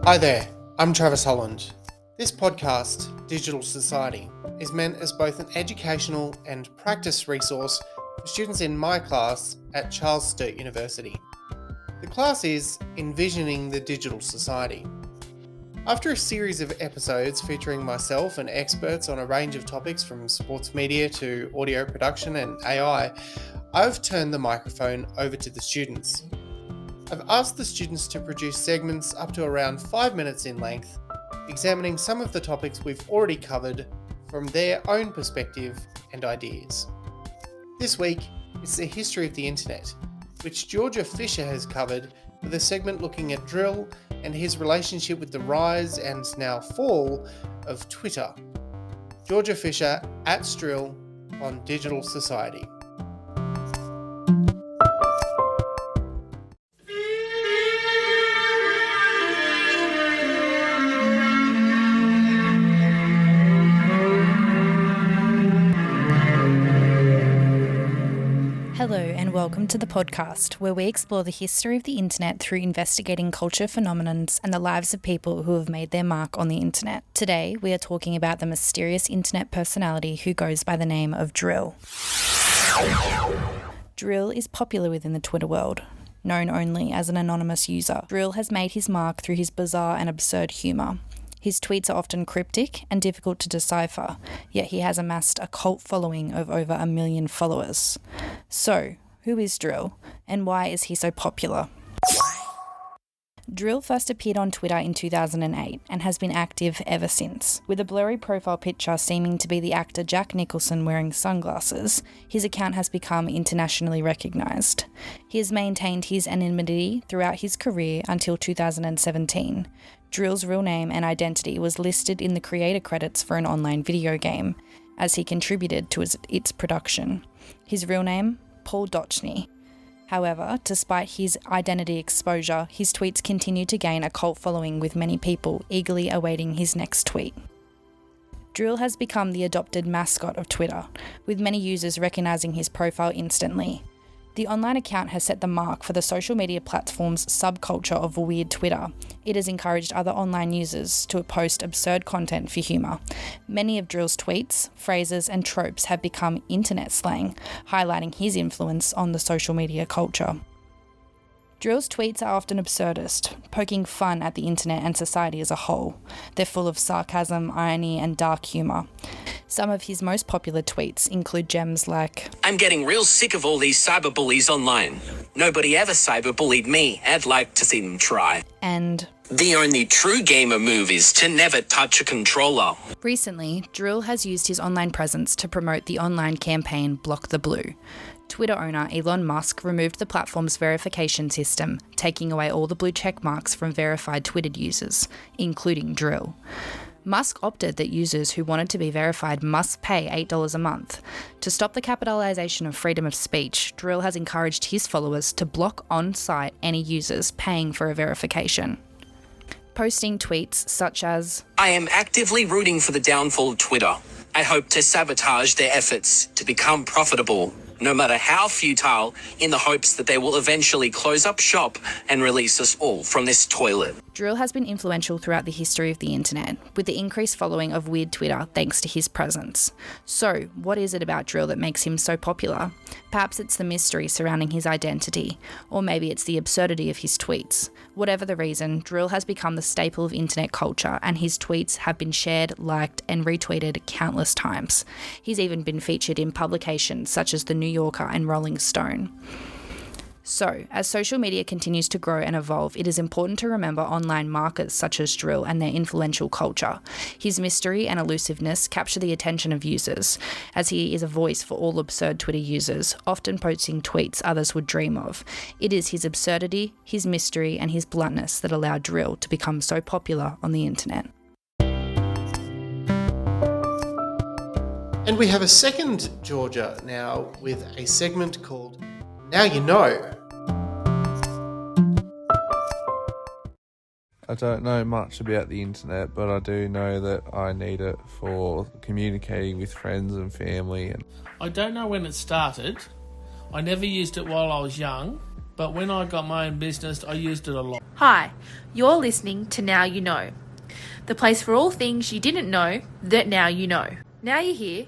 Hi there, I'm Travis Holland. This podcast, Digital Society, is meant as both an educational and practice resource for students in my class at Charles Sturt University. The class is Envisioning the Digital Society. After a series of episodes featuring myself and experts on a range of topics from sports media to audio production and AI, I've turned the microphone over to the students. I've asked the students to produce segments up to around 5 minutes in length, examining some of the topics we've already covered from their own perspective and ideas. This week, it's the history of the internet, which Georgia Fisher has covered with a segment looking at Dril and his relationship with the rise and now fall of Twitter. Georgia Fisher at Dril on Digital Society. Hello and welcome to the podcast where we explore the history of the internet through investigating culture phenomenons and the lives of people who have made their mark on the internet. Today we are talking about the mysterious internet personality who goes by the name of Dril. Dril is popular within the Twitter world. Known only as an anonymous user, Dril has made his mark through his bizarre and absurd humour. His tweets are often cryptic and difficult to decipher, yet he has amassed a cult following of over 1 million followers. So, who is Dril, and why is he so popular? Dril first appeared on Twitter in 2008 and has been active ever since. With a blurry profile picture seeming to be the actor Jack Nicholson wearing sunglasses, his account has become internationally recognised. He has maintained his anonymity throughout his career until 2017. Dril's real name and identity was listed in the creator credits for an online video game, as he contributed to its production. His real name? Paul Dochny. However, despite his identity exposure, his tweets continue to gain a cult following with many people eagerly awaiting his next tweet. Dril has become the adopted mascot of Twitter, with many users recognising his profile instantly. The online account has set the mark for the social media platform's subculture of weird Twitter. It has encouraged other online users to post absurd content for humour. Many of Dril's tweets, phrases and tropes have become internet slang, highlighting his influence on the social media culture. Dril's tweets are often absurdist, poking fun at the internet and society as a whole. They're full of sarcasm, irony and dark humour. Some of his most popular tweets include gems like, "I'm getting real sick of all these cyberbullies online. Nobody ever cyberbullied me. I'd like to see them try. And The only true gamer move is to never touch a controller." Recently, Dril has used his online presence to promote the online campaign Block the Blue. Twitter owner Elon Musk removed the platform's verification system, taking away all the blue check marks from verified Twitter users, including Dril. Musk opted that users who wanted to be verified must pay $8 a month. To stop the capitalisation of freedom of speech, Dril has encouraged his followers to block on-site any users paying for a verification. Posting tweets such as, "I am actively rooting for the downfall of Twitter. I hope to sabotage their efforts to become profitable, no matter how futile, in the hopes that they will eventually close up shop and release us all from this toilet." Dril has been influential throughout the history of the internet, with the increased following of weird Twitter thanks to his presence. So, what is it about Dril that makes him so popular? Perhaps it's the mystery surrounding his identity, or maybe it's the absurdity of his tweets. Whatever the reason, Dril has become the staple of internet culture, and his tweets have been shared, liked, and retweeted countless times. He's even been featured in publications such as The New Yorker and Rolling Stone. So, as social media continues to grow and evolve, it is important to remember online markers such as Dril and their influential culture. His mystery and elusiveness capture the attention of users, as he is a voice for all absurd Twitter users, often posting tweets others would dream of. It is his absurdity, his mystery, and his bluntness that allow Dril to become so popular on the internet. And we have a second Georgia now with a segment called Now You Know. I don't know much about the internet, but I do know that I need it for communicating with friends and family. I don't know when it started. I never used it while I was young, but when I got my own business, I used it a lot. Hi, you're listening to Now You Know, the place for all things you didn't know that now you know. Now you're here,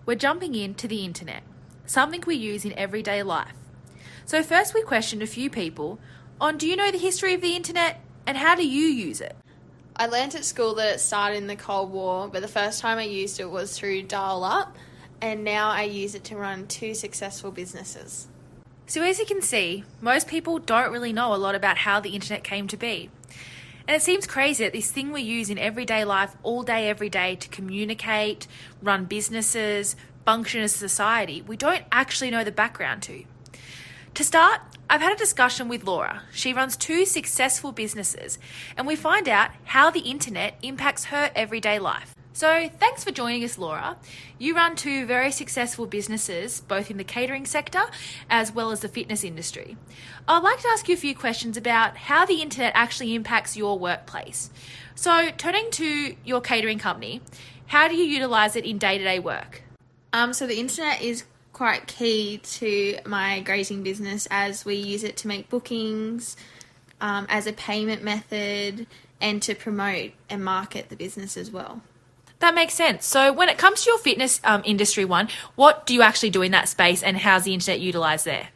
we're jumping into the internet, something we use in everyday life. So first we questioned a few people on, do you know the history of the internet and how do you use it? I learnt at school that it started in the Cold War, but the first time I used it was through dial-up, and now I use it to run 2 successful businesses. So as you can see, most people don't really know a lot about how the internet came to be. And it seems crazy that this thing we use in everyday life all day, every day to communicate, run businesses, function as a society, we don't actually know the background to. To start, I've had a discussion with Laura. She runs 2 successful businesses, and we find out how the internet impacts her everyday life. So thanks for joining us, Laura. You run 2 very successful businesses, both in the catering sector as well as the fitness industry. I'd like to ask you a few questions about how the internet actually impacts your workplace. So turning to your catering company, how do you utilise it in day-to-day work? So the internet is quite key to my grazing business, as we use it to make bookings, as a payment method, and to promote and market the business as well. That makes sense. So when it comes to your fitness industry one, what do you actually do in that space and how's the internet utilised there?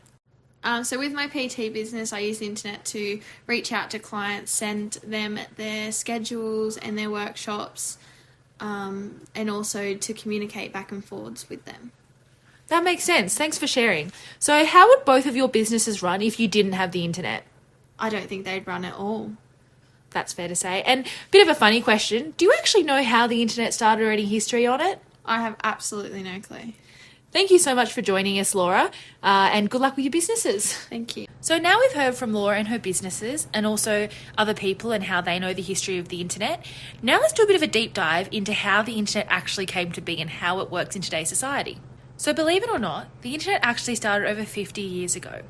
So with my PT business, I use the internet to reach out to clients, send them their schedules and their workshops, and also to communicate back and forwards with them. That makes sense. Thanks for sharing. So how would both of your businesses run if you didn't have the internet? I don't think they'd run at all. That's fair to say. And a bit of a funny question, do you actually know how the internet started or any history on it? I have absolutely no clue. Thank you so much for joining us, Laura, and good luck with your businesses. Thank you. So now we've heard from Laura and her businesses and also other people and how they know the history of the internet. Now let's do a bit of a deep dive into how the internet actually came to be and how it works in today's society. So believe it or not, the internet actually started over 50 years ago,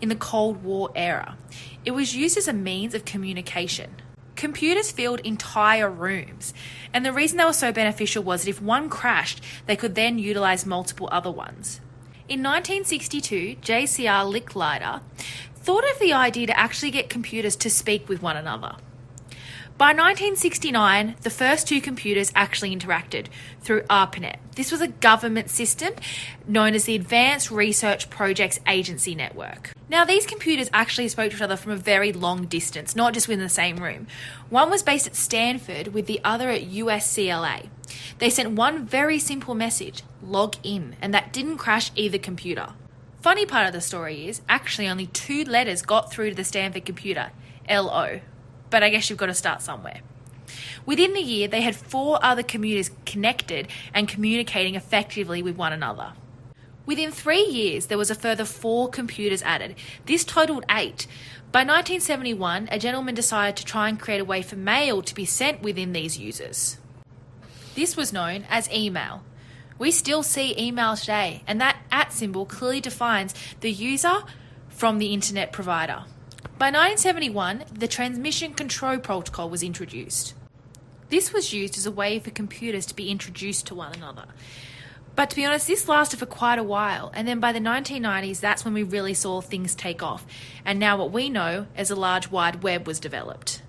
in the Cold War era. It was used as a means of communication. Computers filled entire rooms, and the reason they were so beneficial was that if one crashed, they could then utilise multiple other ones. In 1962, J.C.R. Licklider thought of the idea to actually get computers to speak with one another. By 1969, the first 2 computers actually interacted through ARPANET. This was a government system known as the Advanced Research Projects Agency Network. Now, these computers actually spoke to each other from a very long distance, not just within the same room. One was based at Stanford with the other at USCLA. They sent one very simple message, log in, and that didn't crash either computer. Funny part of the story is, actually only 2 letters got through to the Stanford computer, LO. But I guess you've got to start somewhere. Within the year, they had 4 other computers connected and communicating effectively with one another. Within 3 years, there was a further 4 computers added. This totaled 8. By 1971, a gentleman decided to try and create a way for mail to be sent within these users. This was known as email. We still see email today, and that @ symbol clearly defines the user from the internet provider. By 1971, the Transmission Control Protocol was introduced. This was used as a way for computers to be introduced to one another. But to be honest, this lasted for quite a while, and then by the 1990s, that's when we really saw things take off, and now what we know as a large wide web was developed.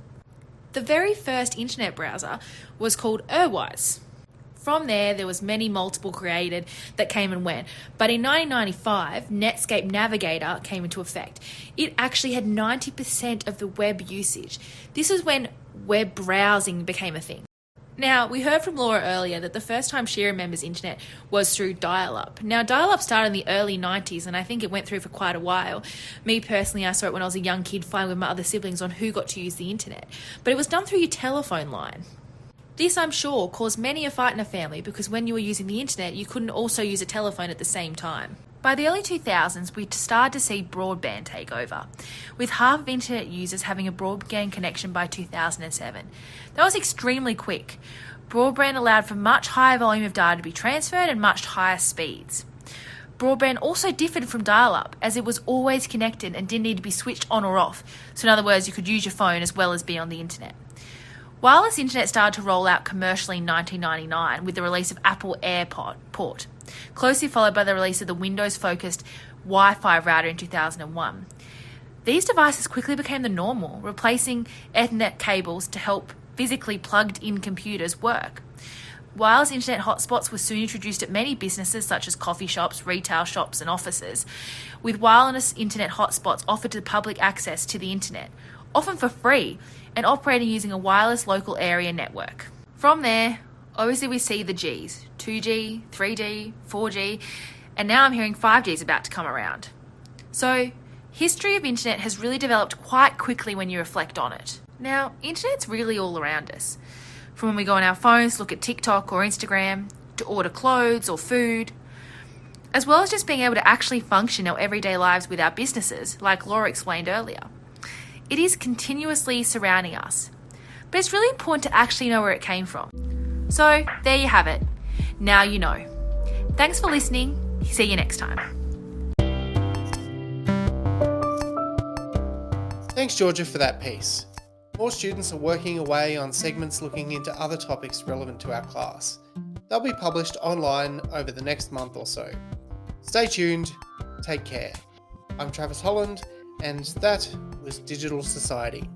The very first internet browser was called Urwise. From there was many multiple created that came and went. But in 1995, Netscape Navigator came into effect. It actually had 90% of the web usage. This is when web browsing became a thing. Now, we heard from Laura earlier that the first time she remembers internet was through dial-up. Now, dial-up started in the early 90s, and I think it went through for quite a while. Me personally, I saw it when I was a young kid fighting with my other siblings on who got to use the internet. But it was done through your telephone line. This, I'm sure, caused many a fight in a family because when you were using the internet, you couldn't also use a telephone at the same time. By the early 2000s, we started to see broadband take over, with half of internet users having a broadband connection by 2007. That was extremely quick. Broadband allowed for much higher volume of data to be transferred and much higher speeds. Broadband also differed from dial-up, as it was always connected and didn't need to be switched on or off. So in other words, you could use your phone as well as be on the internet. Wireless internet started to roll out commercially in 1999 with the release of Apple AirPort, closely followed by the release of the Windows-focused Wi-Fi router in 2001. These devices quickly became the normal, replacing Ethernet cables to help physically plugged-in computers work. Wireless internet hotspots were soon introduced at many businesses such as coffee shops, retail shops and offices, with wireless internet hotspots offered to public access to the internet, often for free, and operating using a wireless local area network. From there, obviously we see the Gs, 2G, 3G, 4G, and now I'm hearing 5G is about to come around. So, history of internet has really developed quite quickly when you reflect on it. Now, internet's really all around us. From when we go on our phones, look at TikTok or Instagram, to order clothes or food, as well as just being able to actually function our everyday lives with our businesses, like Laura explained earlier. It is continuously surrounding us, but it's really important to actually know where it came from. So, there you have it. Now you know. Thanks for listening. See you next time. Thanks, Georgia, for that piece. More students are working away on segments looking into other topics relevant to our class. They'll be published online over the next month or so. Stay tuned, take care. I'm Travis Holland, and that was Digital Society.